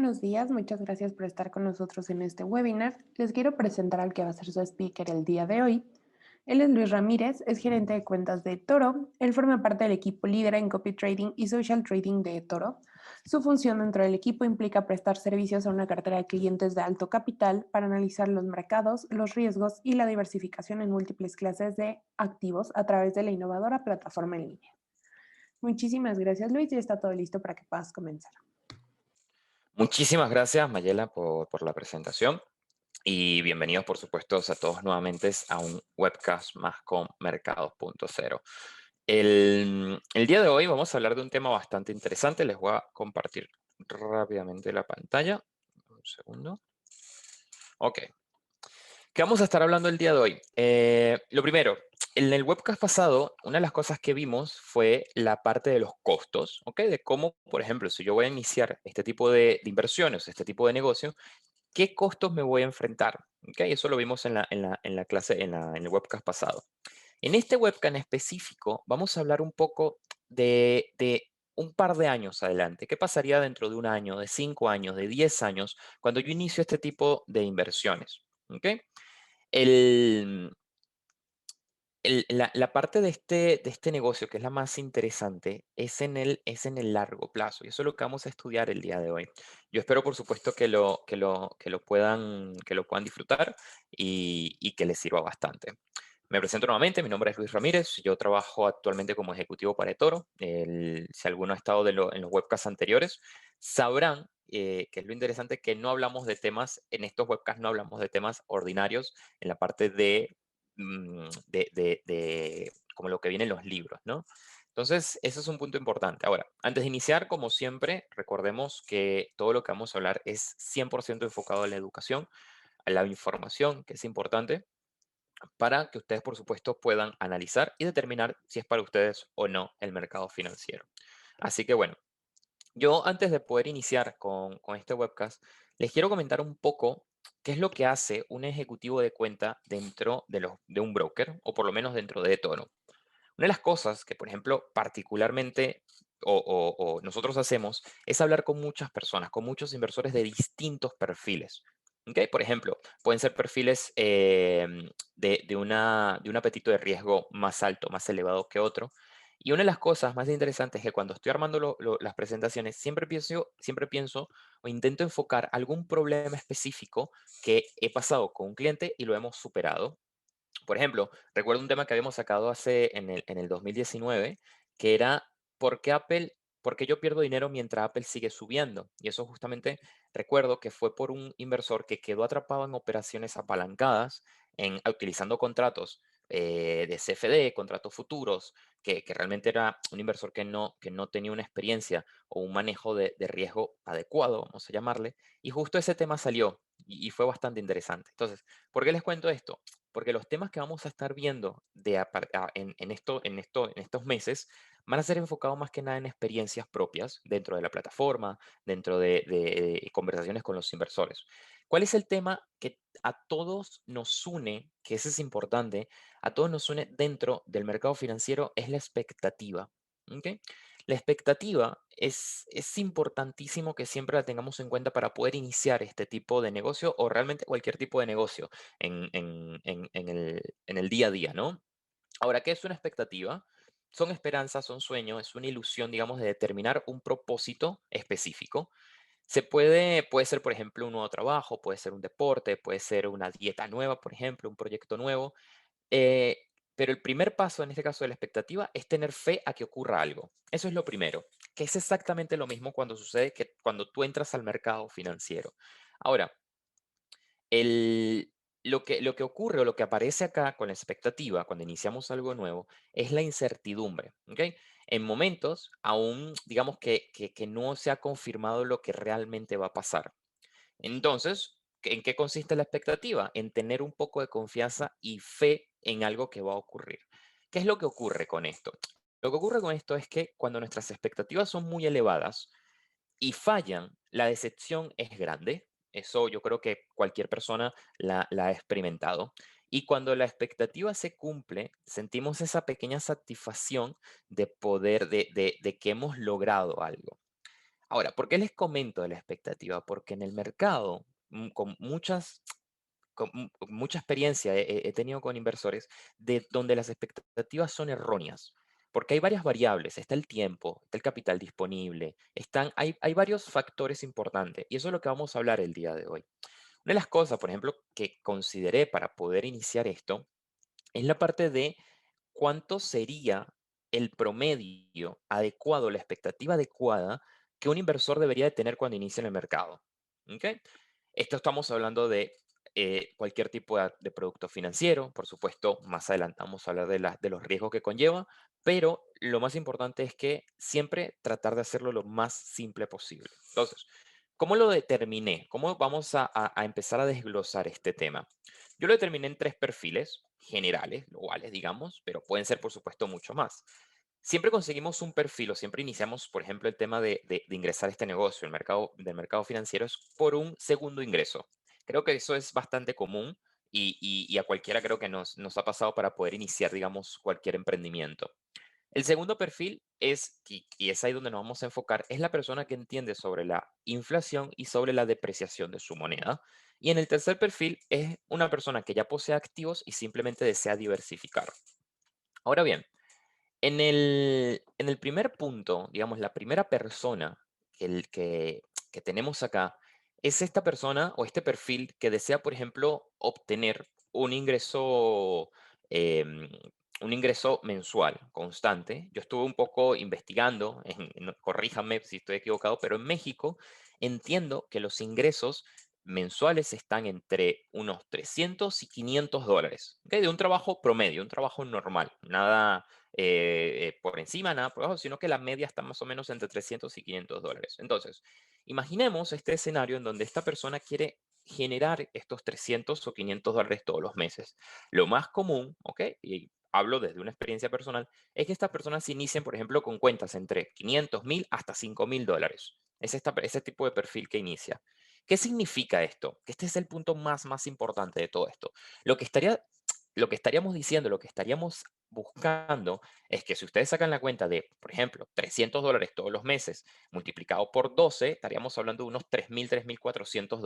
buenos días, muchas gracias por estar con nosotros en este webinar. Les quiero presentar al que va a ser su speaker el día de hoy. Él es Luis Ramírez, es gerente de cuentas de Toro. Él forma parte del equipo líder en copy trading y social trading de Toro. Su función dentro del equipo implica prestar servicios a una cartera de clientes de alto capital para analizar los mercados, los riesgos y la diversificación en múltiples clases de activos a través de la innovadora plataforma en línea. Muchísimas gracias, Luis, y está todo listo para que puedas comenzar. Muchísimas gracias, Mayela, por la presentación y bienvenidos, por supuesto, a todos nuevamente a un webcast más con Mercados.0. El día de hoy vamos a hablar de un tema bastante interesante. Les voy a compartir rápidamente la pantalla. Un segundo. Ok. ¿Qué vamos a estar hablando el día de hoy? Lo primero, en el webcast pasado, una de las cosas que vimos fue la parte de los costos, ¿ok? De cómo, por ejemplo, si yo voy a iniciar este tipo de inversiones, este tipo de negocio, ¿qué costos me voy a enfrentar? ¿Ok? Eso lo vimos en la clase, en el webcast pasado. En este webcast en específico, vamos a hablar un poco de un par de años adelante. ¿Qué pasaría dentro de un año, de 5 años, de 10 años, cuando yo inicio este tipo de inversiones? ¿Ok? El, la parte de este negocio, que es la más interesante, es en el largo plazo. Y eso es lo que vamos a estudiar el día de hoy. Yo espero, por supuesto, que lo puedan disfrutar y que les sirva bastante. Me presento nuevamente, mi nombre es Luis Ramírez, yo trabajo actualmente como ejecutivo para eToro. Si alguno ha estado en los webcasts anteriores, sabrán que es lo interesante que no hablamos de temas, en estos webcasts no hablamos de temas ordinarios en la parte de como lo que viene en los libros, ¿no? Entonces, ese es un punto importante. Ahora, antes de iniciar, como siempre, recordemos que todo lo que vamos a hablar es 100% enfocado a la educación, a la información, que es importante, para que ustedes, por supuesto, puedan analizar y determinar si es para ustedes o no el mercado financiero. Así que bueno, yo antes de poder iniciar con este webcast, les quiero comentar un poco qué es lo que hace un ejecutivo de cuenta dentro de un broker, o por lo menos dentro de Toro. Una de las cosas que, por ejemplo, particularmente o nosotros hacemos es hablar con muchas personas, con muchos inversores de distintos perfiles. ¿Ok? Por ejemplo, pueden ser perfiles de un apetito de riesgo más alto, más elevado que otro. Y una de las cosas más interesantes es que cuando estoy armando las presentaciones, siempre pienso o intento enfocar algún problema específico que he pasado con un cliente y lo hemos superado. Por ejemplo, recuerdo un tema que habíamos sacado en el 2019, que era ¿por qué yo pierdo dinero mientras Apple sigue subiendo? Y eso justamente recuerdo que fue por un inversor que quedó atrapado en operaciones apalancadas, utilizando contratos de CFD, contratos futuros, que realmente era un inversor que no tenía una experiencia o un manejo de riesgo adecuado, vamos a llamarle, y justo ese tema salió y fue bastante interesante. Entonces, ¿por qué les cuento esto? Porque los temas que vamos a estar viendo en estos meses van a ser enfocados más que nada en experiencias propias dentro de la plataforma, dentro de conversaciones con los inversores. ¿Cuál es el tema que a todos nos une, que ese es importante, a todos nos une dentro del mercado financiero? Es la expectativa. ¿Ok? La expectativa es importantísimo que siempre la tengamos en cuenta para poder iniciar este tipo de negocio o realmente cualquier tipo de negocio en el día a día, ¿no? Ahora, ¿qué es una expectativa? Son esperanzas, son sueños, es una ilusión, digamos, de determinar un propósito específico. Puede ser, por ejemplo, un nuevo trabajo, puede ser un deporte, puede ser una dieta nueva, por ejemplo, un proyecto nuevo. eh, pero el primer paso en este caso de la expectativa es tener fe a que ocurra algo. Eso es lo primero, que es exactamente lo mismo cuando sucede que cuando tú entras al mercado financiero. Ahora, el, lo que ocurre o lo que aparece acá con la expectativa, cuando iniciamos algo nuevo, es la incertidumbre. ¿Ok? En momentos, aún digamos que no se ha confirmado lo que realmente va a pasar. Entonces, ¿en qué consiste la expectativa? En tener un poco de confianza y fe en algo que va a ocurrir. ¿Qué es lo que ocurre con esto? Lo que ocurre con esto es que cuando nuestras expectativas son muy elevadas, y fallan, la decepción es grande. Eso yo creo que cualquier persona la ha experimentado. Y cuando la expectativa se cumple, sentimos esa pequeña satisfacción de poder, de que hemos logrado algo. Ahora, ¿por qué les comento de la expectativa? Porque en el mercado, con mucha experiencia he tenido con inversores de donde las expectativas son erróneas, porque hay varias variables, está el tiempo, está el capital disponible, hay varios factores importantes, y eso es lo que vamos a hablar el día de hoy. Una de las cosas, por ejemplo, que consideré para poder iniciar esto, es la parte de cuánto sería el promedio adecuado, la expectativa adecuada que un inversor debería de tener cuando inicia en el mercado. ¿Ok? Esto estamos hablando de cualquier tipo de producto financiero, por supuesto, más adelante vamos a hablar de los riesgos que conlleva, pero lo más importante es que siempre tratar de hacerlo lo más simple posible. Entonces, ¿cómo lo determiné? ¿Cómo vamos a empezar a desglosar este tema? Yo lo determiné en tres perfiles generales, globales, digamos, pero pueden ser, por supuesto, mucho más. Siempre conseguimos un perfil o siempre iniciamos, por ejemplo, el tema de ingresar a este negocio, del mercado financiero, es por un segundo ingreso. Creo que eso es bastante común y a cualquiera creo que nos ha pasado para poder iniciar, digamos, cualquier emprendimiento. El segundo perfil es, y es ahí donde nos vamos a enfocar, es la persona que entiende sobre la inflación y sobre la depreciación de su moneda. Y en el tercer perfil es una persona que ya posee activos y simplemente desea diversificar. Ahora bien, en el primer punto, digamos, la primera persona que, que tenemos acá es esta persona o este perfil que desea, por ejemplo, obtener em, un ingreso mensual constante. Yo estuve un poco investigando, corríjame si estoy equivocado, pero en México entiendo que los ingresos mensuales están entre unos 300 y $500, ¿ok? De un trabajo promedio, un trabajo normal, nada por encima, nada por abajo, sino que la media está más o menos entre 300 y $500. Entonces, imaginemos este escenario en donde esta persona quiere generar estos 300 o $500 todos los meses. Lo más común, ¿ok? Y hablo desde una experiencia personal, es que estas personas se inicien, por ejemplo, con cuentas entre 500,000 hasta $5,000. Es ese tipo de perfil que inicia. ¿Qué significa esto? Que este es el punto más importante de todo esto. Lo que estaría, lo que estaríamos diciendo, lo que estaríamos buscando es que si ustedes sacan la cuenta de, por ejemplo, $300 todos los meses, multiplicado por 12, estaríamos hablando de unos 3,400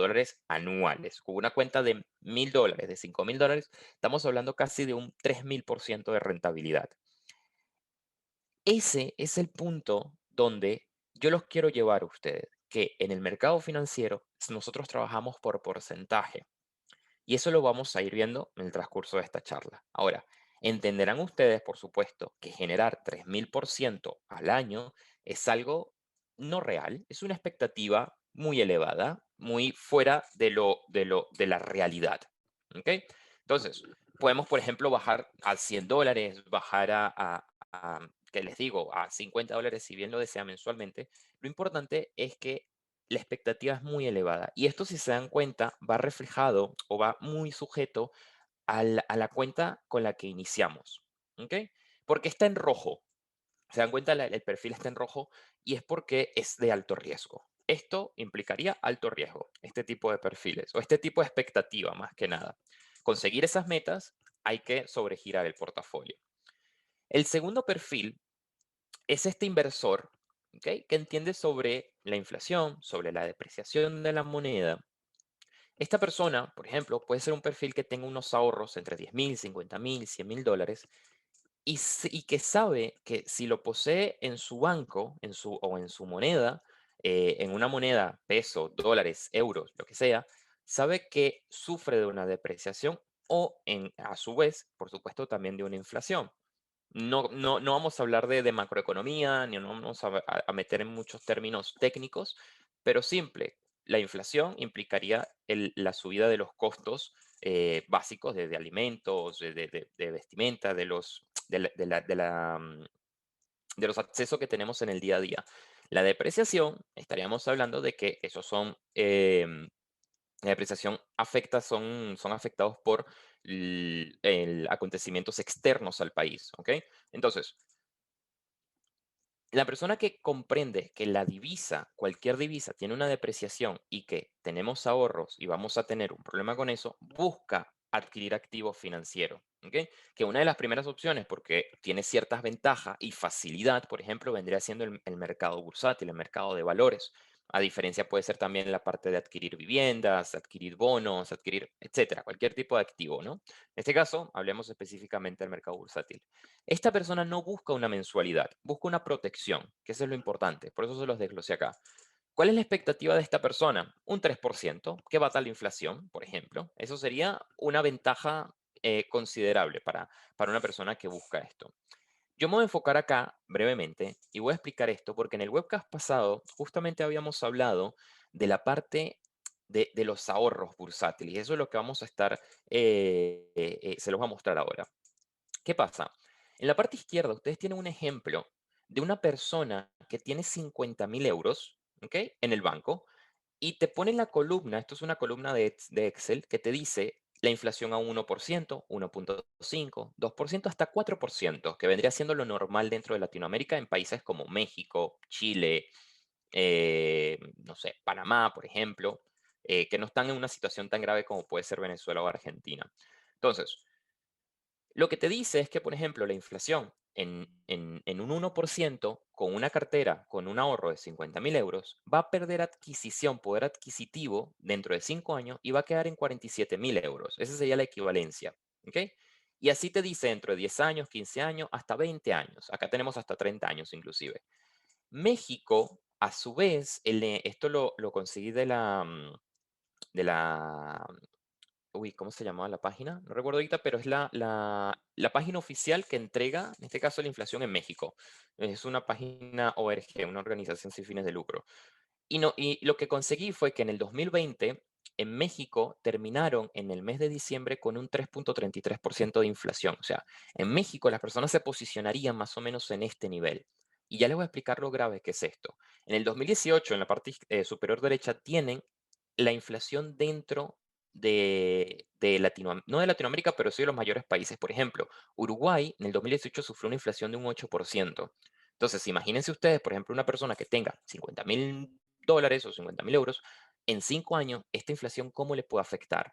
anuales. Con una cuenta de $1,000, de $5,000, estamos hablando casi de un 3,000% de rentabilidad. Ese es el punto donde yo los quiero llevar a ustedes, que en el mercado financiero nosotros trabajamos por porcentaje. Y eso lo vamos a ir viendo en el transcurso de esta charla. Ahora, entenderán ustedes, por supuesto, que generar 3,000% al año es algo no real, es una expectativa muy elevada, muy fuera de la realidad. ¿Ok? Entonces, podemos, por ejemplo, bajar a $100, bajar ¿qué les digo? A $50, si bien lo desea mensualmente. Lo importante es que la expectativa es muy elevada. Y esto, si se dan cuenta, va reflejado o va muy sujeto a la cuenta con la que iniciamos. ¿Ok? Porque está en rojo. Se dan cuenta, el perfil está en rojo y es porque es de alto riesgo. Esto implicaría alto riesgo, este tipo de perfiles o este tipo de expectativa más que nada. Conseguir esas metas hay que sobregirar el portafolio. El segundo perfil es este inversor, ¿ok? Que entiende sobre la inflación, sobre la depreciación de la moneda. Esta persona, por ejemplo, puede ser un perfil que tenga unos ahorros entre 10,000, 50,000, $100,000 y que sabe que si lo posee en su banco o en su moneda, en una moneda, peso, dólares, euros, lo que sea, sabe que sufre de una depreciación o a su vez, por supuesto, también de una inflación. No vamos a hablar de macroeconomía, ni no vamos a meter en muchos términos técnicos, pero simple. La inflación implicaría la subida de los costos básicos de alimentos, de vestimenta, de los accesos que tenemos en el día a día. La depreciación, estaríamos hablando de que esos son la depreciación son afectados por acontecimientos externos al país, ¿ok? Entonces, la persona que comprende que la divisa, cualquier divisa, tiene una depreciación y que tenemos ahorros y vamos a tener un problema con eso, busca adquirir activos financieros. ¿Ok? Que una de las primeras opciones, porque tiene ciertas ventajas y facilidad, por ejemplo, vendría siendo el mercado bursátil, el mercado de valores. A diferencia puede ser también la parte de adquirir viviendas, adquirir bonos, adquirir, etcétera, cualquier tipo de activo, ¿no? En este caso, hablemos específicamente del mercado bursátil. Esta persona no busca una mensualidad, busca una protección, que eso es lo importante, por eso se los desglosé acá. ¿Cuál es la expectativa de esta persona? Un 3%, que bata la inflación, por ejemplo. Eso sería una ventaja considerable para una persona que busca esto. Yo me voy a enfocar acá brevemente y voy a explicar esto porque en el webcast pasado justamente habíamos hablado de la parte de los ahorros bursátiles y eso es lo que vamos a estar, se los voy a mostrar ahora. ¿Qué pasa? En la parte izquierda ustedes tienen un ejemplo de una persona que tiene 50.000 euros, ¿ok? En el banco y te pone en la columna, esto es una columna de Excel, que te dice la inflación a 1%, 1.5, 2%, hasta 4%, que vendría siendo lo normal dentro de Latinoamérica en países como México, Chile, no sé, Panamá, por ejemplo, que no están en una situación tan grave como puede ser Venezuela o Argentina. Entonces, lo que te dice es que, por ejemplo, la inflación en un 1% con una cartera, con un ahorro de 50.000 euros, va a perder adquisición, poder adquisitivo dentro de 5 años y va a quedar en 47.000 euros. Esa sería la equivalencia. ¿Ok? Y así te dice dentro de 10 años, 15 años, hasta 20 años. Acá tenemos hasta 30 años inclusive. México, a su vez, esto lo conseguí de la uy, ¿cómo se llamaba la página? No recuerdo ahorita, pero es la página oficial que entrega, en este caso, la inflación en México. Es una página ORG, una organización sin fines de lucro. Y, no, y lo que conseguí fue que en el 2020, en México, terminaron en el mes de diciembre con un 3.33% de inflación. O sea, en México las personas se posicionarían más o menos en este nivel. Y ya les voy a explicar lo grave que es esto. En el 2018, en la parte superior derecha, tienen la inflación dentro de Latinoamérica, no de Latinoamérica, pero sí de los mayores países. Por ejemplo, Uruguay en el 2018 sufrió una inflación de un 8%. Entonces, imagínense ustedes, por ejemplo, una persona que tenga 50.000 dólares o 50.000 euros, en 5 años, esta inflación, ¿cómo le puede afectar?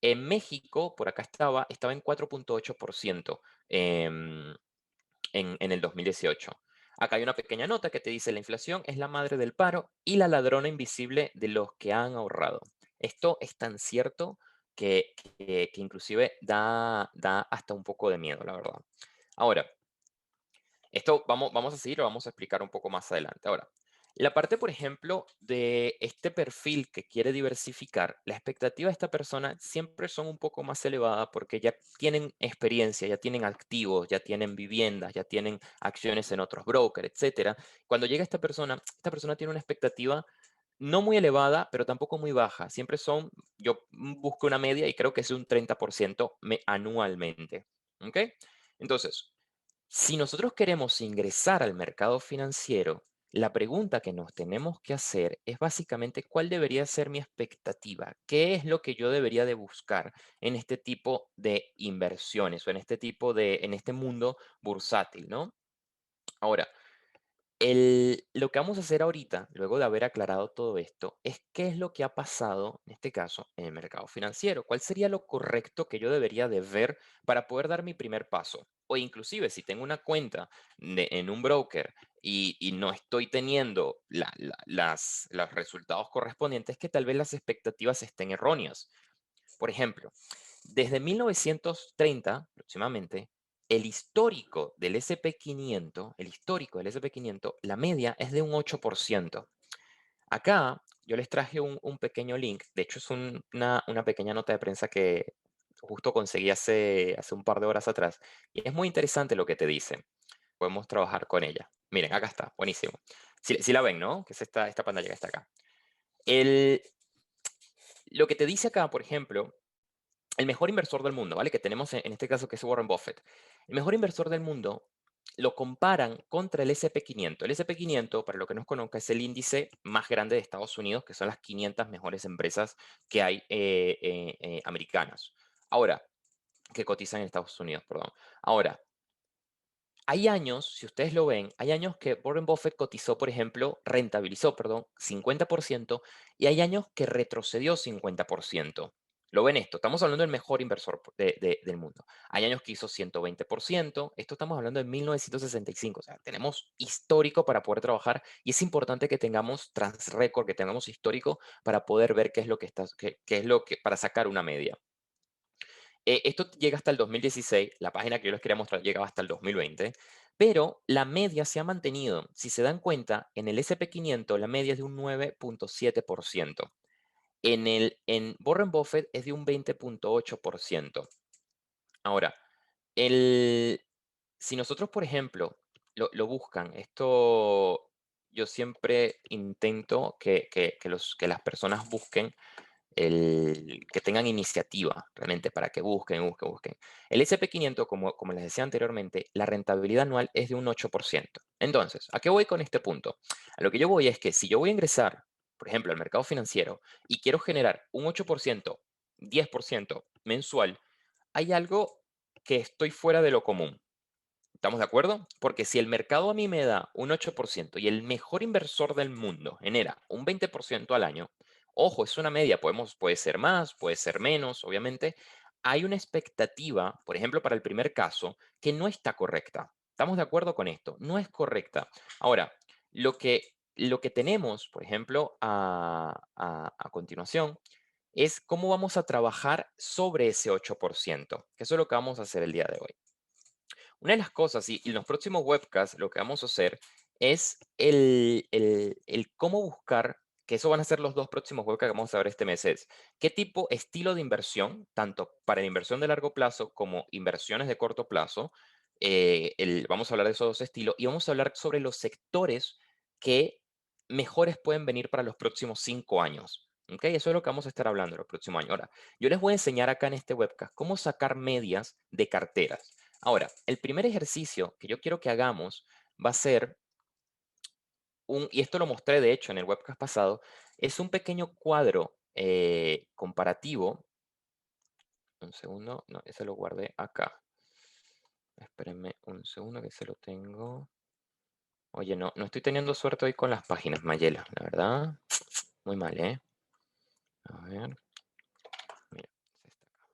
En México, por acá estaba en 4.8% en el 2018. Acá hay una pequeña nota que te dice la inflación es la madre del paro y la ladrona invisible de los que han ahorrado. Esto es tan cierto que inclusive da hasta un poco de miedo, la verdad. Ahora, esto vamos a seguir, lo vamos a explicar un poco más adelante. Ahora, la parte, por ejemplo, de este perfil que quiere diversificar, la expectativa de esta persona siempre son un poco más elevadas porque ya tienen experiencia, ya tienen activos, ya tienen viviendas, ya tienen acciones en otros brokers, etcétera. Cuando llega esta persona tiene una expectativa no muy elevada, pero tampoco muy baja. Siempre son, yo busco una media y creo que es un 30% anualmente. ¿Ok? Entonces, si nosotros queremos ingresar al mercado financiero, la pregunta que nos tenemos que hacer es básicamente cuál debería ser mi expectativa, qué es lo que yo debería de buscar en este tipo de inversiones o en este mundo bursátil, ¿no? Ahora, lo que vamos a hacer ahorita, luego de haber aclarado todo esto, es qué es lo que ha pasado, en este caso, en el mercado financiero. ¿Cuál sería lo correcto que yo debería de ver para poder dar mi primer paso? O inclusive, si tengo una cuenta en un broker y no estoy teniendo los resultados correspondientes, que tal vez las expectativas estén erróneas. Por ejemplo, desde 1930 aproximadamente, el histórico del S&P 500, la media es de un 8%. Acá yo les traje un pequeño link, de hecho es una pequeña nota de prensa que justo conseguí hace un par de horas atrás, y es muy interesante lo que te dice. Podemos trabajar con ella. Miren, acá está, buenísimo. Si la ven, ¿no? Que es esta pantalla que está acá. El, lo que te dice acá, por ejemplo, el mejor inversor del mundo, ¿vale? Que tenemos en este caso que es Warren Buffett. El mejor inversor del mundo lo comparan contra el S&P 500. El S&P 500, para lo que no conozca, es el índice más grande de Estados Unidos, que son las 500 mejores empresas que hay americanas. Ahora, que cotizan en Estados Unidos, perdón. Ahora, hay años, si ustedes lo ven, hay años que Warren Buffett cotizó, por ejemplo, rentabilizó, perdón, 50%, y hay años que retrocedió 50%. Lo ven esto, estamos hablando del mejor inversor del mundo. Hay años que hizo 120%, esto estamos hablando de 1965, o sea, tenemos histórico para poder trabajar y es importante que tengamos trans record, que tengamos histórico para poder ver qué es lo que está, qué es lo que, para sacar una media. Esto llega hasta el 2016, la página que yo les quería mostrar llegaba hasta el 2020, pero la media se ha mantenido. Si se dan cuenta, en el SP 500 la media es de un 9,7%. En Warren Buffett es de un 20,8%. Ahora, el, si nosotros, por ejemplo, lo buscan, esto yo siempre intento que las personas busquen que tengan iniciativa realmente para que busquen. El SP 500, como les decía anteriormente, la rentabilidad anual es de un 8%. Entonces, ¿a qué voy con este punto? A lo que yo voy es que si yo voy a ingresar, por ejemplo, al mercado financiero y quiero generar un 8%, 10% mensual, hay algo que estoy fuera de lo común. ¿Estamos de acuerdo? Porque si el mercado a mí me da un 8% y el mejor inversor del mundo genera un 20% al año, ojo, es una media, puede ser más, puede ser menos, obviamente, hay una expectativa, por ejemplo, para el primer caso, que no está correcta. ¿Estamos de acuerdo con esto? No es correcta. Ahora, lo que tenemos, por ejemplo, a continuación, es cómo vamos a trabajar sobre ese 8%, que eso es lo que vamos a hacer el día de hoy. Una de las cosas, y en los próximos webcasts lo que vamos a hacer es el cómo buscar, que eso van a ser los dos próximos webcasts que vamos a ver este mes, es qué tipo, estilo de inversión, tanto para la inversión de largo plazo como inversiones de corto plazo, vamos a hablar de esos dos estilos y vamos a hablar sobre los sectores que mejores pueden venir para los próximos 5 años. ¿Ok? Eso es lo que vamos a estar hablando los próximos años. Ahora, yo les voy a enseñar acá en este webcast cómo sacar medias de carteras. Ahora, el primer ejercicio que yo quiero que hagamos va a ser y esto lo mostré de hecho en el webcast pasado, es un pequeño cuadro comparativo. Un segundo, no, ese lo guardé acá. Espérenme un segundo que se lo tengo. Oye, no estoy teniendo suerte hoy con las páginas, Mayela, la verdad. Muy mal, ¿eh? A ver, mira, es esta acá.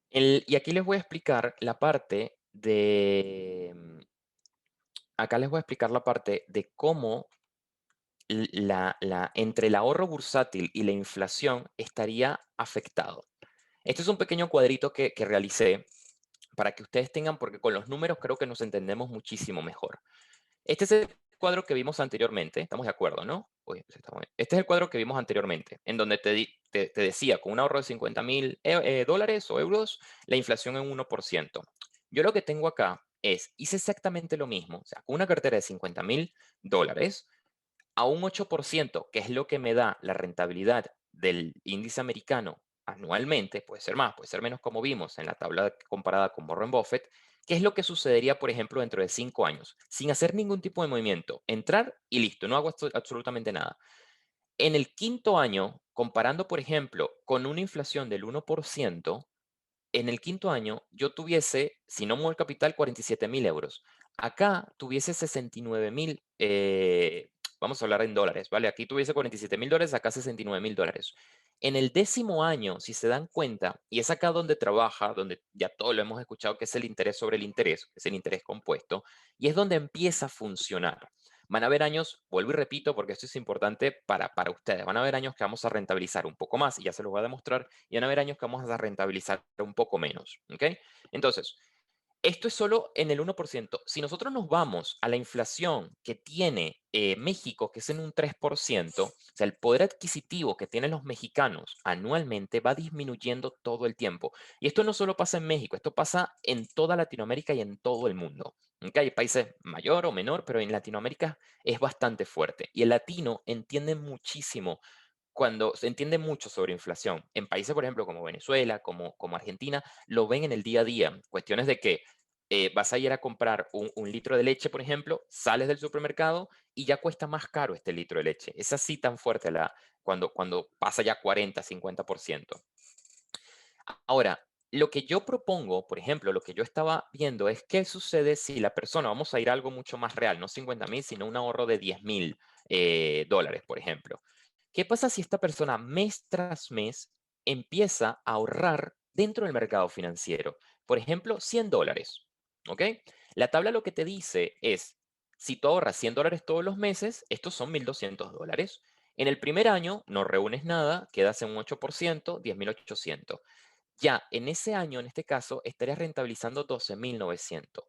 Y aquí les voy a explicar la parte acá les voy a explicar la parte de cómo entre el ahorro bursátil y la inflación estaría afectado. Este es un pequeño cuadrito que realicé para que ustedes tengan, porque con los números creo que nos entendemos muchísimo mejor. Este es el cuadro que vimos anteriormente, estamos de acuerdo, ¿no? Uy, este es el cuadro que vimos anteriormente, en donde te decía, con un ahorro de 50,000 dólares o euros, la inflación en 1%. Yo lo que tengo acá hice exactamente lo mismo, o sea, con una cartera de 50,000 dólares, a un 8%, que es lo que me da la rentabilidad del índice americano anualmente, puede ser más, puede ser menos como vimos en la tabla comparada con Warren Buffett, ¿qué es lo que sucedería, por ejemplo, dentro de 5 años? Sin hacer ningún tipo de movimiento, entrar y listo, no hago absolutamente nada. En el quinto año, comparando, por ejemplo, con una inflación del 1%, en el quinto año yo tuviese, si no muevo el capital, 47,000 euros. Acá tuviese 69,000, vamos a hablar en dólares, ¿vale? Aquí tuviese 47,000 dólares, acá 69,000 dólares. En el décimo año, si se dan cuenta, y es acá donde trabaja, donde ya todo lo hemos escuchado, que es el interés sobre el interés, que es el interés compuesto, y es donde empieza a funcionar. Van a haber años, vuelvo y repito, porque esto es importante para ustedes, van a haber años que vamos a rentabilizar un poco más, y ya se los voy a demostrar, y van a haber años que vamos a rentabilizar un poco menos, ¿ok? Entonces, esto es solo en el 1%. Si nosotros nos vamos a la inflación que tiene México, que es en un 3%, o sea, el poder adquisitivo que tienen los mexicanos anualmente va disminuyendo todo el tiempo. Y esto no solo pasa en México, esto pasa en toda Latinoamérica y en todo el mundo. ¿Ok? Hay países mayor o menor, pero en Latinoamérica es bastante fuerte. Y el latino entiende muchísimo cuando se entiende mucho sobre inflación. En países, por ejemplo, como Venezuela, como Argentina, lo ven en el día a día. Cuestiones de que vas a ir a comprar un litro de leche, por ejemplo, sales del supermercado y ya cuesta más caro este litro de leche. Es así tan fuerte cuando pasa ya 40, 50%. Ahora, lo que yo propongo, por ejemplo, lo que yo estaba viendo es qué sucede si la persona, vamos a ir a algo mucho más real, no 50,000, sino un ahorro de 10,000 dólares, por ejemplo. ¿Qué pasa si esta persona mes tras mes empieza a ahorrar dentro del mercado financiero? Por ejemplo, $100, ¿ok? La tabla lo que te dice es, si tú ahorras $100 todos los meses, estos son $1.200. En el primer año no reúnes nada, quedas en un 8%, 10.800. Ya en ese año, en este caso, estarías rentabilizando 12.900.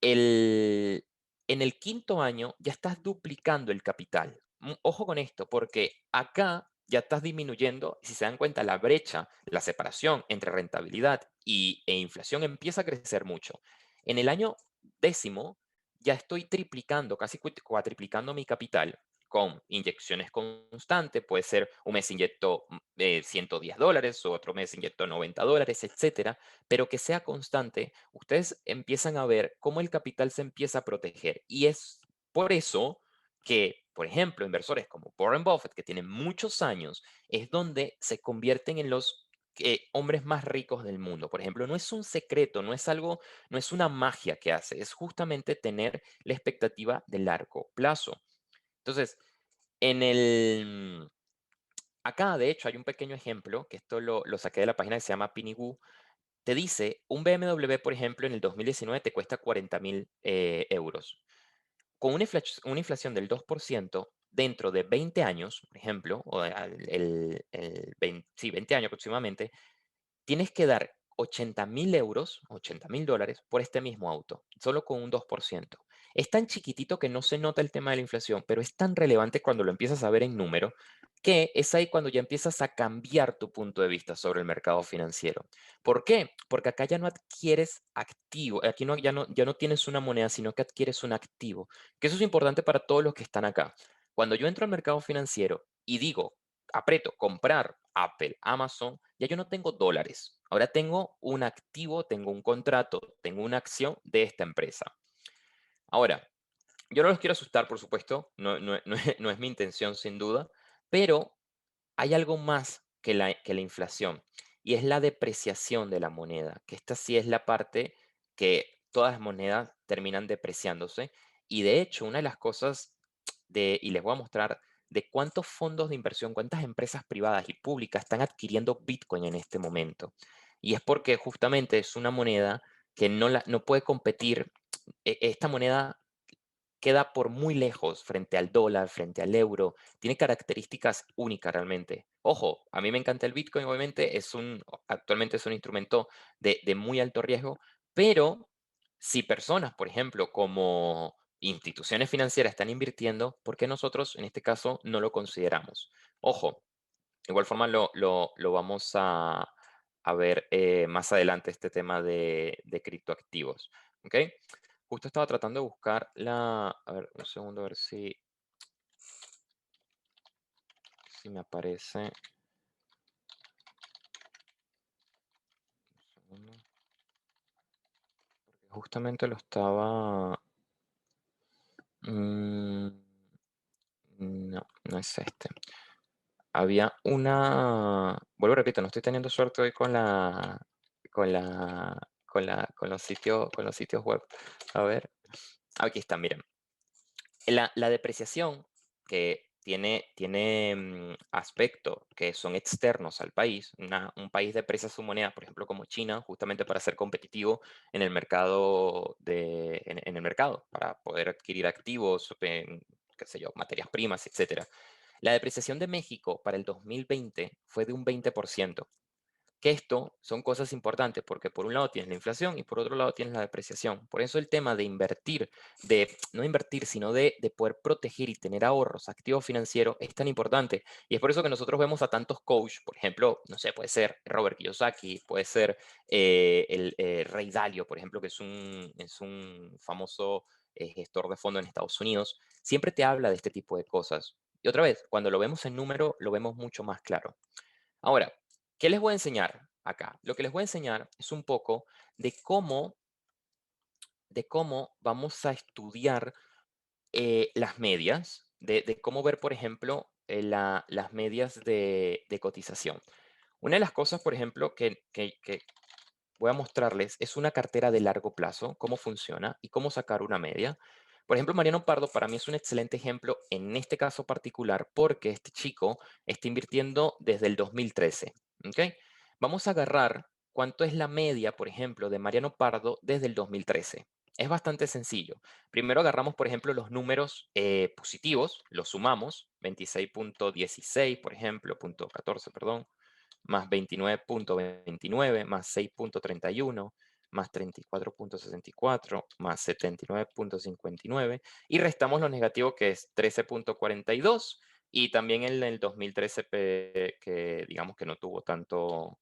El, en el quinto año ya estás duplicando el capital. Ojo con esto, porque acá ya estás disminuyendo, si se dan cuenta, la brecha, la separación entre rentabilidad e inflación empieza a crecer mucho. En el año décimo ya estoy triplicando, casi cuatriplicando mi capital con inyecciones constantes. Puede ser un mes inyecto $110, o otro mes inyecto $90, etcétera, pero que sea constante. Ustedes empiezan a ver cómo el capital se empieza a proteger. Y es por eso que, por ejemplo, inversores como Warren Buffett, que tienen muchos años, es donde se convierten en los hombres más ricos del mundo. Por ejemplo, no es un secreto, no es algo, no es una magia que hace, es justamente tener la expectativa de largo plazo. Entonces, en el, acá, de hecho, hay un pequeño ejemplo, que esto lo saqué de la página que se llama Pinigoo. Te dice, un BMW, por ejemplo, en el 2019 te cuesta 40.000 euros. Con una inflación del 2% dentro de 20 años, por ejemplo, o el 20, sí, 20 años aproximadamente, tienes que dar 80.000 euros, $80.000 por este mismo auto, solo con un 2%. Es tan chiquitito que no se nota el tema de la inflación, pero es tan relevante cuando lo empiezas a ver en número, que es ahí cuando ya empiezas a cambiar tu punto de vista sobre el mercado financiero. ¿Por qué? Porque acá ya no adquieres activo, aquí no, ya no tienes una moneda, sino que adquieres un activo, que eso es importante para todos los que están acá. Cuando yo entro al mercado financiero y digo, aprieto comprar Apple, Amazon, ya yo no tengo dólares. Ahora tengo un activo, tengo un contrato, tengo una acción de esta empresa. Ahora, yo no los quiero asustar, por supuesto, no es mi intención sin duda, pero hay algo más que la inflación, y es la depreciación de la moneda, que esta sí es la parte que todas las monedas terminan depreciándose. Y de hecho, una de las cosas y les voy a mostrar de cuántos fondos de inversión, cuántas empresas privadas y públicas están adquiriendo Bitcoin en este momento. Y es porque justamente es una moneda que no puede competir. Esta moneda queda por muy lejos frente al dólar, frente al euro. Tiene características únicas realmente. Ojo, a mí me encanta el Bitcoin, obviamente, actualmente es un instrumento de muy alto riesgo, pero si personas, por ejemplo, como instituciones financieras están invirtiendo, ¿por qué nosotros en este caso no lo consideramos? Ojo, de igual forma lo vamos a ver más adelante, este tema de criptoactivos. ¿Ok? Justo estaba tratando de buscar a ver, un segundo, a ver si me aparece. Un segundo, porque justamente lo estaba. mm, no, no es este. Había vuelvo, repito, no estoy teniendo suerte hoy con la, con los sitios web. A ver, aquí está, miren. La depreciación que tiene aspectos que son externos al país. Un país deprecia su moneda, por ejemplo, como China, justamente para ser competitivo en el mercado, en el mercado, para poder adquirir activos, qué sé yo, materias primas, etcétera. La depreciación de México para el 2020 fue de un 20%. Que esto son cosas importantes, porque por un lado tienes la inflación y por otro lado tienes la depreciación. Por eso el tema de invertir, no invertir, sino de poder proteger y tener ahorros, activos financieros, es tan importante. Y es por eso que nosotros vemos a tantos coaches, por ejemplo, no sé, puede ser Robert Kiyosaki, puede ser el Ray Dalio, por ejemplo, que es un famoso gestor de fondos en Estados Unidos. Siempre te habla de este tipo de cosas. Y otra vez, cuando lo vemos en número, lo vemos mucho más claro. Ahora, ¿qué les voy a enseñar acá? Lo que les voy a enseñar es un poco de cómo vamos a estudiar las medias, de cómo ver, por ejemplo, las medias de cotización. Una de las cosas, por ejemplo, que voy a mostrarles es una cartera de largo plazo, cómo funciona y cómo sacar una media. Por ejemplo, Mariano Pardo para mí es un excelente ejemplo en este caso particular porque este chico está invirtiendo desde el 2013. ¿Ok? Vamos a agarrar cuánto es la media, por ejemplo, de Mariano Pardo desde el 2013. Es bastante sencillo. Primero agarramos, por ejemplo, los números positivos, los sumamos, 26.16, por ejemplo, punto 14, perdón, más 29.29, más 6.31, más 34.64, más 79.59, y restamos lo negativo que es 13.42, y también en el 2013 que digamos que no tuvo tanto,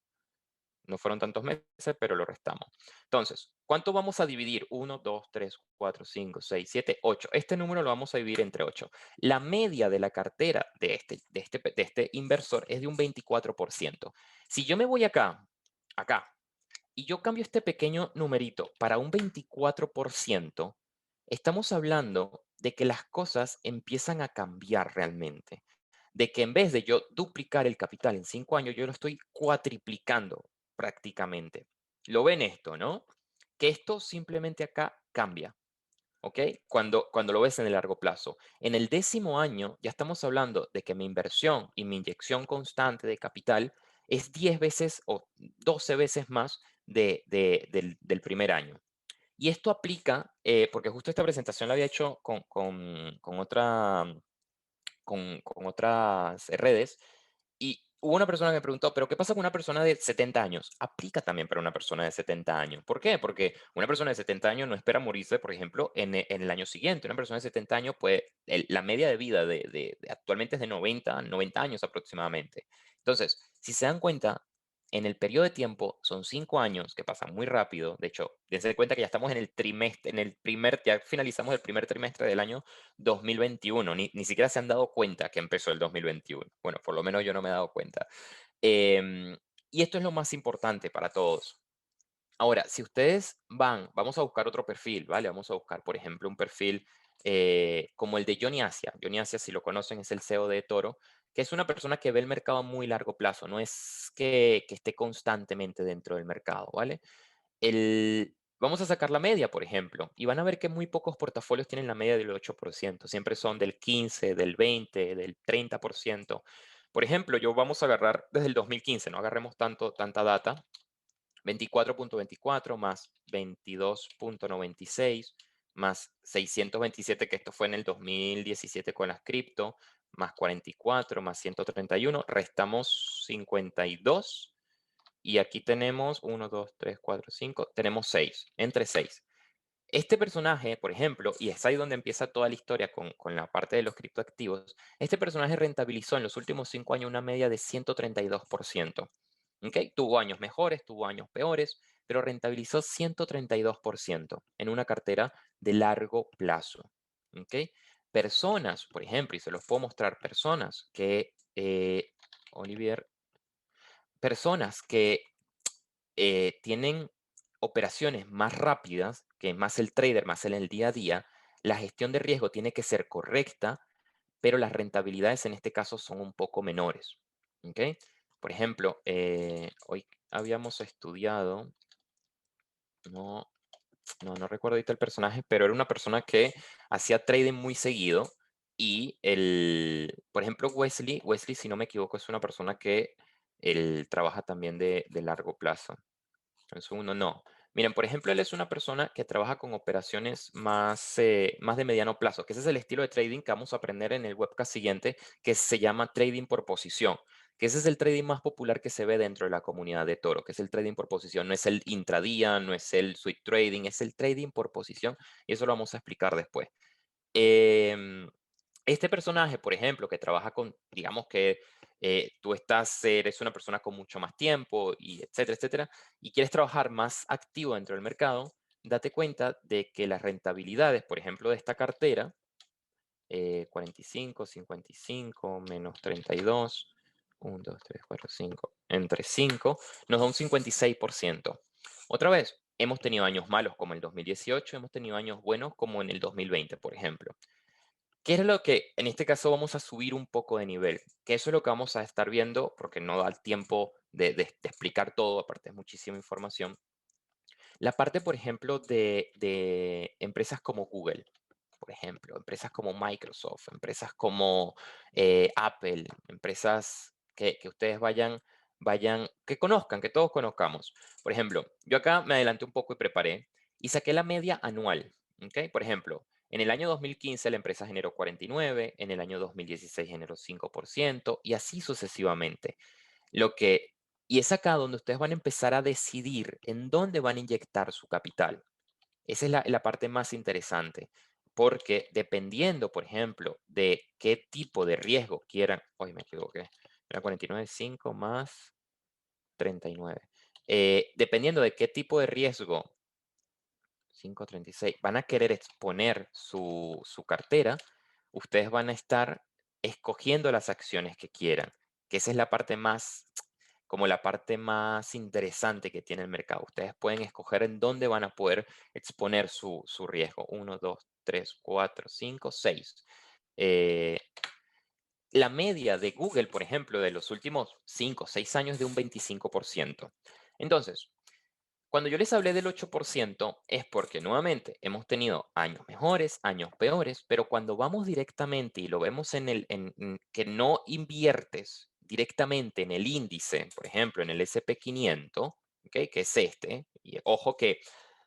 no fueron tantos meses, pero lo restamos. Entonces, ¿cuánto vamos a dividir? 1, 2, 3, 4, 5, 6, 7, 8. Este número lo vamos a dividir entre 8. La media de la cartera de este inversor es de un 24%. Si yo me voy acá, y yo cambio este pequeño numerito para un 24%, estamos hablando de que las cosas empiezan a cambiar realmente. De que en vez de yo duplicar el capital en 5 años, yo lo estoy cuatriplicando prácticamente. Lo ven esto, ¿no? Que esto simplemente acá cambia, ¿ok? Cuando lo ves en el largo plazo. En el 10.º año ya estamos hablando de que mi inversión y mi inyección constante de capital es 10 veces o 12 veces más del primer año. Y esto aplica, porque justo esta presentación la había hecho con otras redes, y hubo una persona que me preguntó, pero ¿qué pasa con una persona de 70 años? Aplica también para una persona de 70 años. ¿Por qué? Porque una persona de 70 años no espera morirse, por ejemplo, en el año siguiente. Una persona de 70 años, pues la media de vida actualmente es de 90 años aproximadamente. Entonces, si se dan cuenta, en el periodo de tiempo son 5 años que pasan muy rápido. De hecho, dense cuenta que ya estamos en el trimestre, ya finalizamos el primer trimestre del año 2021. Ni siquiera se han dado cuenta que empezó el 2021. Bueno, por lo menos yo no me he dado cuenta. Em, y esto es lo más importante para todos. Ahora, si ustedes vamos a buscar otro perfil, ¿vale? Vamos a buscar, por ejemplo, un perfil como el de Johnny Asia. Johnny Asia, si lo conocen, es el CEO de Toro, que es una persona que ve el mercado a muy largo plazo, no es que esté constantemente dentro del mercado, ¿vale? Vamos a sacar la media, por ejemplo, y van a ver que muy pocos portafolios tienen la media del 8%, siempre son del 15, del 20, del 30%. Por ejemplo, vamos a agarrar desde el 2015, no agarremos tanta data, 24.24 más 22.96 más 627, que esto fue en el 2017 con las cripto, más 44 más 131, restamos 52 y aquí tenemos 1, 2, 3, 4, 5, tenemos 6, entre 6. Este personaje, por ejemplo, y es ahí donde empieza toda la historia con la parte de los criptoactivos, este personaje rentabilizó en los últimos 5 años una media de 132%. ¿Ok? Tuvo años mejores, tuvo años peores, pero rentabilizó 132% en una cartera de largo plazo. ¿Ok? Personas, por ejemplo, y se los puedo mostrar, Olivier, personas que tienen operaciones más rápidas, que más el trader, más en el día a día, la gestión de riesgo tiene que ser correcta, pero las rentabilidades en este caso son un poco menores. ¿Ok? Por ejemplo, hoy habíamos estudiado, no, no recuerdo ahorita el personaje, pero era una persona que hacía trading muy seguido y por ejemplo, Wesley, si no me equivoco, es una persona que él trabaja también de largo plazo. Un segundo, no. Miren, por ejemplo, él es una persona que trabaja con operaciones más de mediano plazo, que ese es el estilo de trading que vamos a aprender en el webcast siguiente, que se llama trading por posición, que ese es el trading más popular que se ve dentro de la comunidad de Toro, que es el trading por posición, no es el intradía, no es el swing trading, es el trading por posición, y eso lo vamos a explicar después. Em, este personaje, por ejemplo, que trabaja digamos que eres una persona con mucho más tiempo y etcétera, etcétera, y quieres trabajar más activo dentro del mercado, date cuenta de que las rentabilidades, por ejemplo, de esta cartera, 45, 55, menos 32, 1, 2, 3, 4, 5, entre 5, nos da un 56%. Otra vez, hemos tenido años malos como el 2018, hemos tenido años buenos como en el 2020, por ejemplo. ¿Qué es lo que en este caso vamos a subir un poco de nivel? Que eso es lo que vamos a estar viendo, porque no da el tiempo de explicar todo, aparte es muchísima información. La parte, por ejemplo, de empresas como Google. por ejemplo, empresas como Microsoft, empresas como Apple, empresas que ustedes que conozcan, que todos conozcamos. Por ejemplo, yo acá me adelanté un poco y preparé y saqué la media anual. ¿Ok? Por ejemplo, en el año 2015 la empresa generó 49, en el año 2016 generó 5% y así sucesivamente. Lo que, y es acá donde ustedes van a empezar a decidir en dónde van a inyectar su capital. Esa es la parte más interesante, porque dependiendo, por ejemplo, de qué tipo de riesgo quieran, hoy me equivoqué, era 49,5 más 39. Dependiendo de qué tipo de riesgo, 5,36, van a querer exponer su cartera, ustedes van a estar escogiendo las acciones que quieran, que esa es la parte más, como la parte más interesante que tiene el mercado. Ustedes pueden escoger en dónde van a poder exponer su riesgo. Uno, 2, 3, 4, 5, 6. La media de Google, por ejemplo, de los últimos 5 o 6 años es de un 25%. Entonces, cuando yo les hablé del 8% es porque nuevamente hemos tenido años mejores, años peores, pero cuando vamos directamente y lo vemos en que no inviertes directamente en el índice, por ejemplo, en el SP 500, ¿ok? Que es este, y ojo que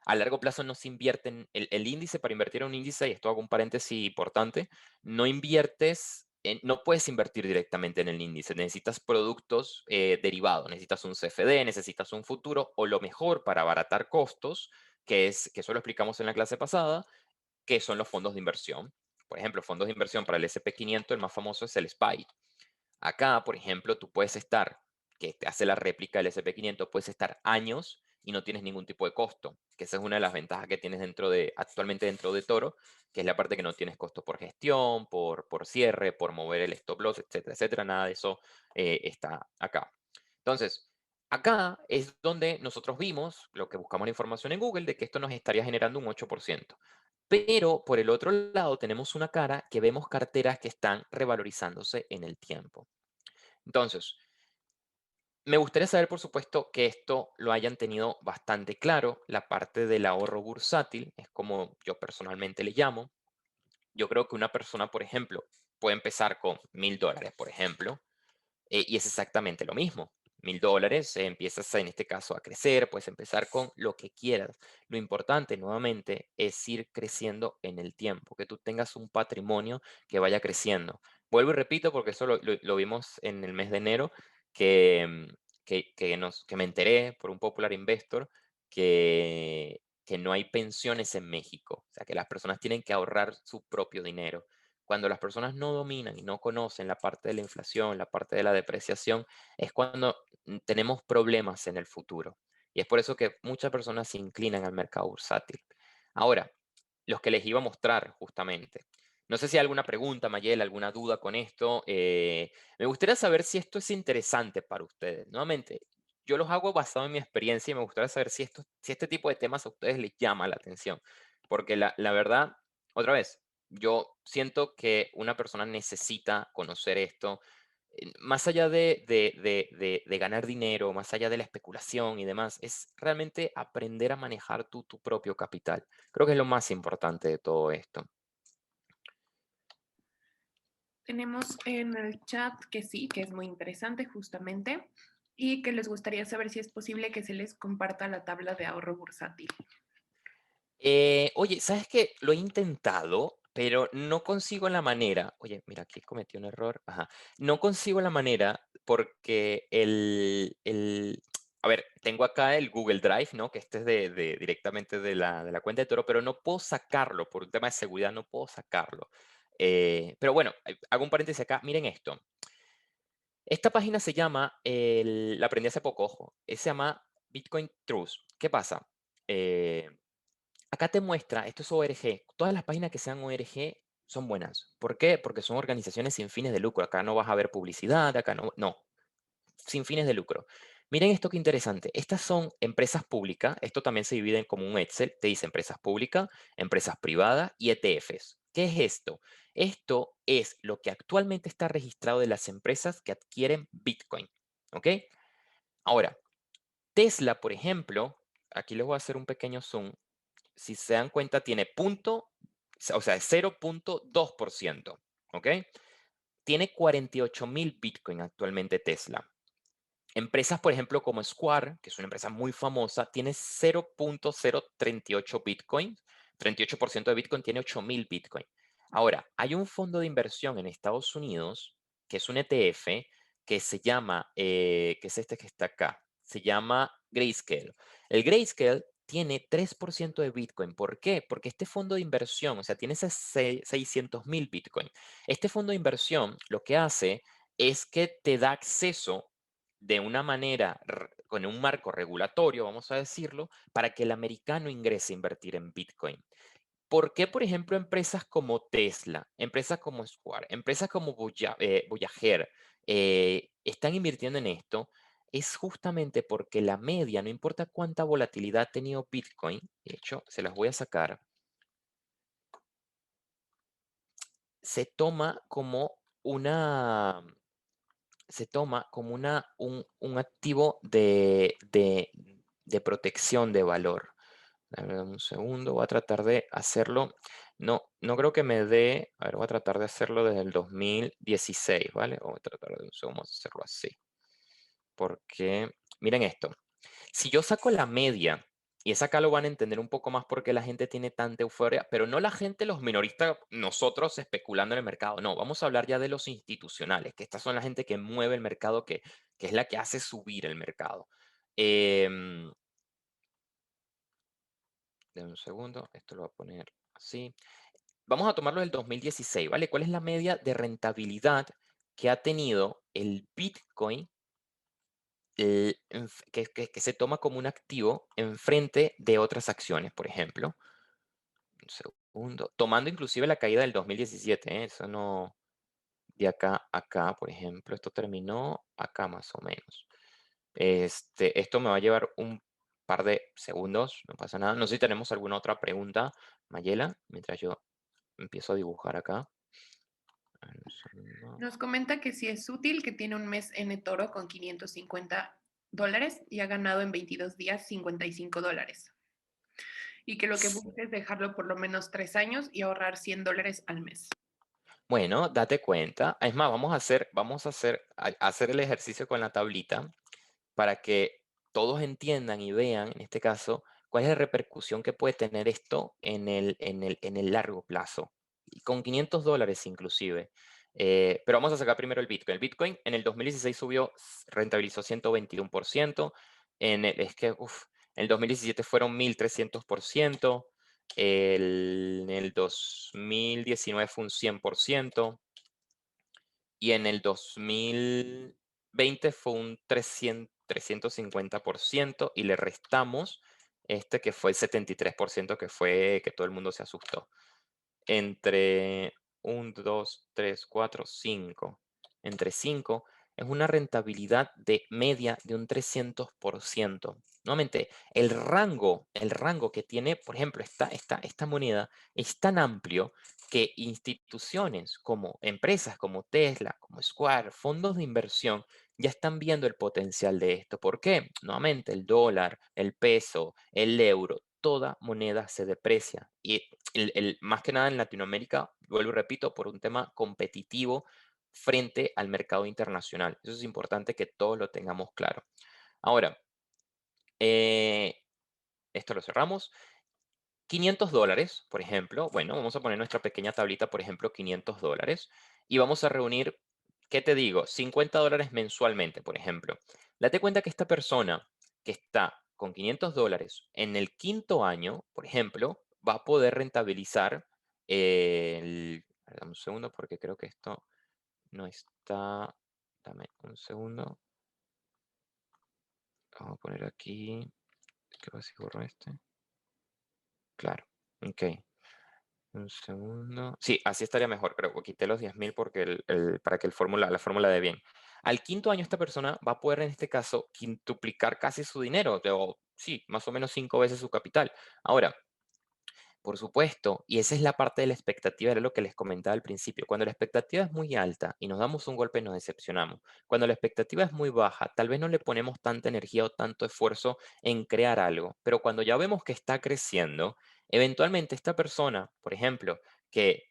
a largo plazo no se invierte en el índice para invertir en un índice, y esto hago un paréntesis importante, no inviertes no puedes invertir directamente en el índice, necesitas productos derivados, necesitas un CFD, necesitas un futuro o lo mejor para abaratar costos, que eso lo explicamos en la clase pasada, que son los fondos de inversión. Por ejemplo, fondos de inversión para el SP 500, el más famoso es el SPY. Acá, por ejemplo, tú puedes estar, que te hace la réplica del SP 500, puedes estar años y no tienes ningún tipo de costo, que esa es una de las ventajas que tienes actualmente dentro de Toro, que es la parte que no tienes costo por gestión, por cierre, por mover el stop loss, etcétera, etcétera. Nada de eso está acá. Entonces, acá es donde nosotros vimos, lo que buscamos la información en Google, de que esto nos estaría generando un 8%. Pero por el otro lado tenemos una cara que vemos carteras que están revalorizándose en el tiempo. Entonces, me gustaría saber, por supuesto, que esto lo hayan tenido bastante claro. La parte del ahorro bursátil es como yo personalmente le llamo. Yo creo que una persona, por ejemplo, puede empezar con $1,000, por ejemplo, y es exactamente lo mismo. $1,000, empiezas en este caso a crecer, puedes empezar con lo que quieras. Lo importante, nuevamente, es ir creciendo en el tiempo, que tú tengas un patrimonio que vaya creciendo. Vuelvo y repito, porque eso lo vimos en el mes de enero, que, que me enteré por un popular investor que no hay pensiones en México. O sea, que las personas tienen que ahorrar su propio dinero. Cuando las personas no dominan y no conocen la parte de la inflación, la parte de la depreciación, es cuando tenemos problemas en el futuro. Y es por eso que muchas personas se inclinan al mercado bursátil. Ahora, los que les iba a mostrar justamente. No sé si hay alguna pregunta, Mayel, alguna duda con esto. Me gustaría saber si esto es interesante para ustedes. Nuevamente, yo los hago basado en mi experiencia y me gustaría saber si este tipo de temas a ustedes les llama la atención. Porque la verdad, otra vez, yo siento que una persona necesita conocer esto, más allá de ganar dinero, más allá de la especulación y demás, es realmente aprender a manejar tu propio capital. Creo que es lo más importante de todo esto. Tenemos en el chat que sí, que es muy interesante justamente, y que les gustaría saber si es posible que se les comparta la tabla de ahorro bursátil. Oye, ¿sabes qué? Lo he intentado, pero no consigo la manera. Oye, mira, aquí cometí un error. Ajá. No consigo la manera porque a ver, tengo acá el Google Drive, ¿no? Que este es directamente de la cuenta de Toro, pero no puedo sacarlo por un tema de seguridad, no puedo sacarlo. Pero bueno, hago un paréntesis acá. Miren esto. Esta página se llama, la aprendí hace poco, ojo, se llama Bitcoin Trust. ¿Qué pasa? Eh, Acá te muestra, esto es ORG, todas las páginas que sean ORG son buenas. ¿Por qué? Porque son organizaciones sin fines de lucro. Acá no vas a ver publicidad, acá no, sin fines de lucro. Miren esto qué interesante. Estas son empresas públicas, esto también se divide en como un Excel, te dice empresas públicas, empresas privadas y ETFs. ¿Qué es esto? Esto es lo que actualmente está registrado de las empresas que adquieren Bitcoin. ¿Ok? Ahora, Tesla, por ejemplo, aquí les voy a hacer un pequeño zoom. Si se dan cuenta, tiene O sea, es 0.2%, ¿ok? Tiene 48.000 Bitcoin actualmente Tesla. Empresas, por ejemplo, como Square, que es una empresa muy famosa, tiene 0.038 Bitcoin. 38% de Bitcoin tiene 8.000 Bitcoin. Ahora, hay un fondo de inversión en Estados Unidos, que es un ETF, que se llama, que es este que está acá, se llama Grayscale. El Grayscale tiene 3% de Bitcoin. ¿Por qué? Porque este fondo de inversión, o sea, tiene 600.000 Bitcoin. Este fondo de inversión lo que hace es que te da acceso de una manera, con un marco regulatorio, vamos a decirlo, para que el americano ingrese a invertir en Bitcoin. ¿Por qué, por ejemplo, empresas como Tesla, empresas como Square, empresas como Voyager están invirtiendo en esto? Es justamente porque la media, no importa cuánta volatilidad ha tenido Bitcoin, de hecho, se las voy a sacar, se toma como una, se toma como un activo de protección de valor. Dame un segundo, voy a tratar de hacerlo. No, no creo que me dé. A ver, voy a tratar de hacerlo desde el 2016, ¿vale? Voy a tratar de un segundo, vamos a hacerlo así. Porque, miren esto. Si yo saco la media, y es acá lo van a entender un poco más porque la gente tiene tanta euforia, pero no la gente, los minoristas, nosotros especulando en el mercado. No, vamos a hablar ya de los institucionales, que estas son la gente que mueve el mercado, que es la que hace subir el mercado. Em, Denme un segundo, esto lo voy a poner así. Vamos a tomarlo del 2016, ¿vale? ¿Cuál es la media de rentabilidad que ha tenido el Bitcoin que se toma como un activo en frente de otras acciones, por ejemplo? Un segundo. Tomando inclusive la caída del 2017, ¿eh? Eso no, de acá a acá, por ejemplo, esto terminó acá más o menos. Esto me va a llevar un par de segundos, no pasa nada. No sé si tenemos alguna otra pregunta, Mayela, mientras yo empiezo a dibujar acá. A ver, un segundo. Nos comenta que si es útil, que tiene un mes N Toro con $550 y ha ganado en 22 días $55. Y que lo que S- busca es dejarlo por lo menos 3 años y ahorrar $100 al mes. Bueno, date cuenta. Es más, vamos a hacer el ejercicio con la tablita para que todos entiendan y vean, en este caso, cuál es la repercusión que puede tener esto en el largo plazo. Y con $500 inclusive. Pero vamos a sacar primero el Bitcoin. El Bitcoin en el 2016 subió, rentabilizó 121%. En el 2017 fueron 1.300%. En el 2019 fue un 100%. Y en el 2020 fue un 350% y le restamos que fue el 73%, que fue que todo el mundo se asustó. Entre 1, 2, 3, 4, 5. Entre 5 es una rentabilidad de media de un 300%. Nuevamente, el rango que tiene, por ejemplo, esta moneda es tan amplio que instituciones como empresas como Tesla, como Square, fondos de inversión, ya están viendo el potencial de esto. ¿Por qué? Nuevamente, el dólar, el peso, el euro, toda moneda se deprecia. Y más que nada en Latinoamérica, vuelvo y repito, por un tema competitivo frente al mercado internacional. Eso es importante que todos lo tengamos claro. Ahora, eh, esto lo cerramos. $500, por ejemplo. Bueno, vamos a poner nuestra pequeña tablita, por ejemplo, $500. Y vamos a reunir, ¿qué te digo? $50 mensualmente, por ejemplo. Date cuenta que esta persona que está con $500 en el quinto año, por ejemplo, va a poder rentabilizar a ver, dame un segundo porque creo que esto no está. Dame un segundo. Vamos a poner aquí. ¿Qué pasa si borro este? Claro. Ok. Un segundo. Sí, así estaría mejor, pero quité los 10.000 porque para que la fórmula dé bien. Al quinto año esta persona va a poder en este caso quintuplicar casi su dinero, o sí, más o menos 5 veces su capital. Ahora, Por supuesto, y esa es la parte de la expectativa, era lo que les comentaba al principio. Cuando la expectativa es muy alta y nos damos un golpe, nos decepcionamos. Cuando la expectativa es muy baja, tal vez no le ponemos tanta energía o tanto esfuerzo en crear algo, pero cuando ya vemos que está creciendo, eventualmente esta persona, por ejemplo, que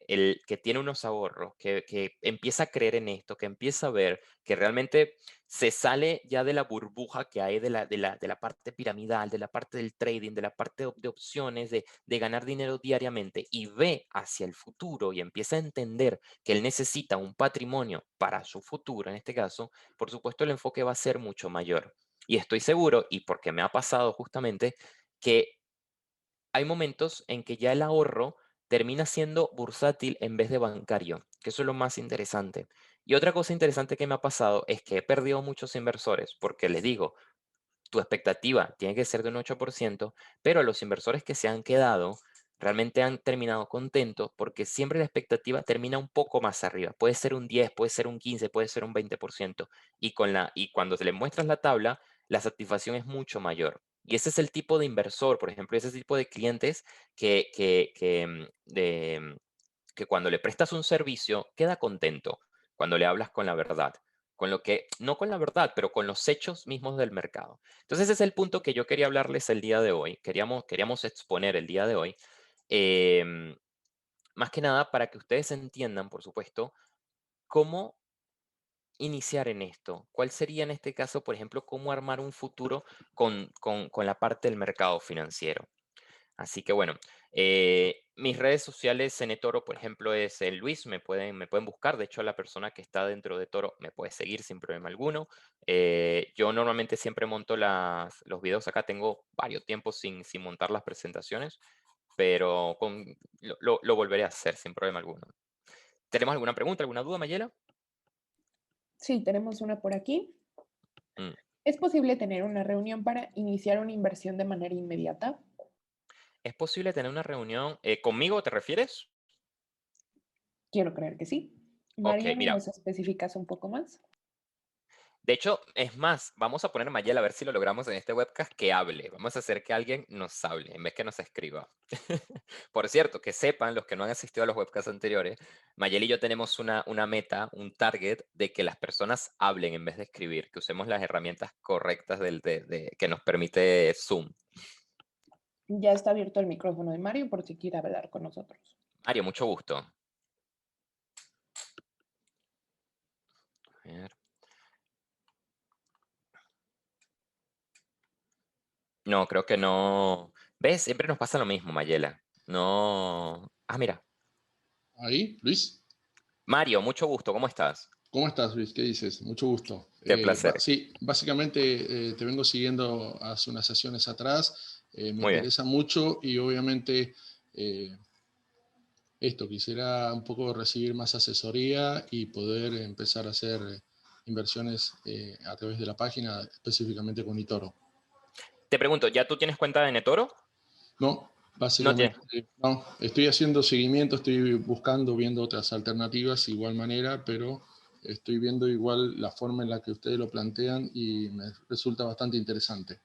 tiene unos ahorros, que empieza a creer en esto, que empieza a ver que realmente se sale ya de la burbuja que hay de la parte piramidal, de la parte del trading, de la parte de opciones, de ganar dinero diariamente y ve hacia el futuro y empieza a entender que él necesita un patrimonio para su futuro, en este caso, por supuesto el enfoque va a ser mucho mayor. Y estoy seguro, y porque me ha pasado justamente, que hay momentos en que ya el ahorro termina siendo bursátil en vez de bancario, que eso es lo más interesante. Y otra cosa interesante que me ha pasado es que he perdido muchos inversores, porque les digo, tu expectativa tiene que ser de un 8%, pero los inversores que se han quedado realmente han terminado contentos porque siempre la expectativa termina un poco más arriba. Puede ser un 10, puede ser un 15, puede ser un 20%. Y cuando te le muestras la tabla, la satisfacción es mucho mayor. Y ese es el tipo de inversor, por ejemplo, ese tipo de clientes que cuando le prestas un servicio queda contento cuando le hablas con la verdad, con lo que, no con la verdad, pero con los hechos mismos del mercado. Entonces ese es el punto que yo quería hablarles el día de hoy, queríamos exponer el día de hoy, em, más que nada para que ustedes entiendan, por supuesto, cómo iniciar en esto. ¿Cuál sería en este caso, por ejemplo, cómo armar un futuro con la parte del mercado financiero? Así que bueno, mis redes sociales en eToro, por ejemplo, es el Luis, me pueden buscar. De hecho, la persona que está dentro de Toro me puede seguir sin problema alguno. Yo normalmente siempre monto los videos acá, tengo varios tiempos sin montar las presentaciones, pero lo volveré a hacer sin problema alguno. ¿Tenemos alguna pregunta, alguna duda, Mayela? Sí, tenemos una por aquí. Mm. ¿Es posible tener una reunión para iniciar una inversión de manera inmediata? ¿Es posible tener una reunión conmigo, te refieres? Quiero creer que sí. Ok, Mario, mira, ¿nos especificas un poco más? de hecho, es más, vamos a poner a Mayela a ver si lo logramos en este webcast que hable. Vamos a hacer que alguien nos hable en vez que nos escriba. Por cierto, que sepan los que no han asistido a los webcasts anteriores, Mayela y yo tenemos una meta, un target de que las personas hablen en vez de escribir, que usemos las herramientas correctas que nos permite Zoom. Ya está abierto el micrófono de Mario por si quiere hablar con nosotros. Mario, mucho gusto. A ver. No, creo que no. ¿Ves? Siempre nos pasa lo mismo, Mayela. No. Ah, mira. Ahí, Luis. Mario, mucho gusto. ¿Cómo estás? ¿Cómo estás, Luis? ¿Qué dices? Mucho gusto. Qué placer. Sí, básicamente te vengo siguiendo hace unas sesiones atrás. Me Muy bien. interesa mucho y obviamente eh, quisiera un poco recibir más asesoría y poder empezar a hacer inversiones a través de la página, específicamente con eToro. Te pregunto, ¿ya tú tienes cuenta de Netoro? No, No tienes. básicamente no. Estoy haciendo seguimiento, estoy buscando, viendo otras alternativas de igual manera, pero estoy viendo igual la forma en la que ustedes lo plantean y me resulta bastante interesante.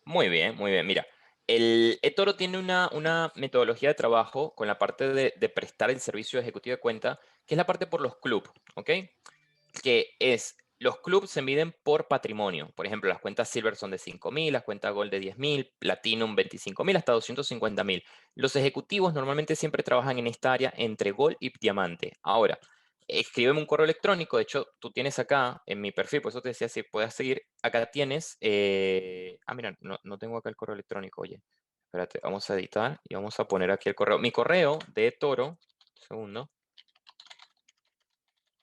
Muy bien, muy bien. Mira, el eToro tiene una metodología de trabajo con la parte de prestar el servicio ejecutivo de cuenta, que es la parte por los clubes, ¿ok? Que es, los clubes se miden por patrimonio. Por ejemplo, las cuentas Silver son de 5.000, las cuentas Gold de 10.000, Platinum 25.000 hasta 250.000. Los ejecutivos normalmente siempre trabajan en esta área entre Gold y Diamante. Ahora, escríbeme un correo electrónico. De hecho, tú tienes acá en mi perfil, por eso te decía si puedes seguir. Acá tienes. Mira, no tengo acá el correo electrónico. Oye, espérate, vamos a editar y vamos a poner aquí el correo. Mi correo de Toro, segundo,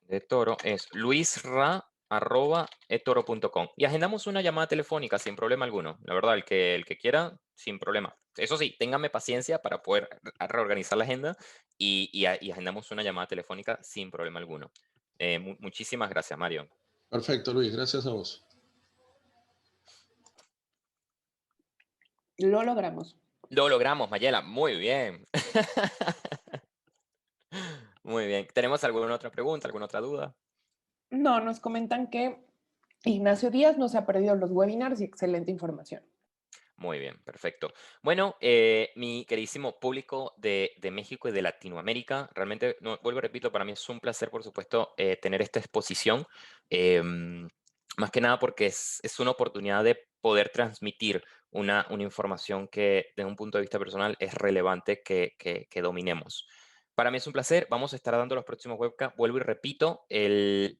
de Toro es luisra@etoro.com y agendamos una llamada telefónica sin problema alguno. La verdad, el que quiera, sin problema. Eso sí, téngame paciencia para poder reorganizar la agenda y agendamos una llamada telefónica sin problema alguno. Muchísimas gracias, Mario. Perfecto, Luis, gracias a vos. Lo logramos. Lo logramos, Mayela. Muy bien. Muy bien. ¿Tenemos alguna otra pregunta, alguna otra duda? No, nos comentan que Ignacio Díaz no se ha perdido los webinars y excelente información. Muy bien, perfecto. Bueno, mi queridísimo público de México y de Latinoamérica, realmente, vuelvo y repito, para mí es un placer, por supuesto, tener esta exposición, más que nada porque es una oportunidad de poder transmitir una información que, desde un punto de vista personal, es relevante que dominemos. Para mí es un placer. Vamos a estar dando los próximos webcasts. Vuelvo y repito, los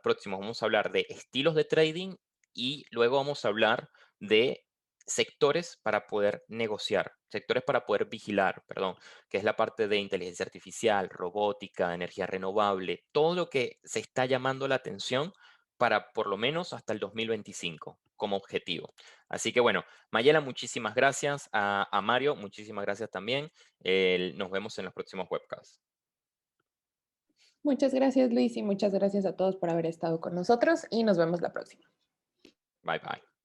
próximos vamos a hablar de estilos de trading y luego vamos a hablar de sectores para poder negociar, sectores para poder vigilar, perdón, que es la parte de inteligencia artificial, robótica, energía renovable, todo lo que se está llamando la atención para por lo menos hasta el 2025 como objetivo. Así que bueno, Mayela, muchísimas gracias. A Mario, muchísimas gracias también. Nos vemos en los próximos webcasts. Muchas gracias, Luis, y muchas gracias a todos por haber estado con nosotros y nos vemos la próxima. Bye bye.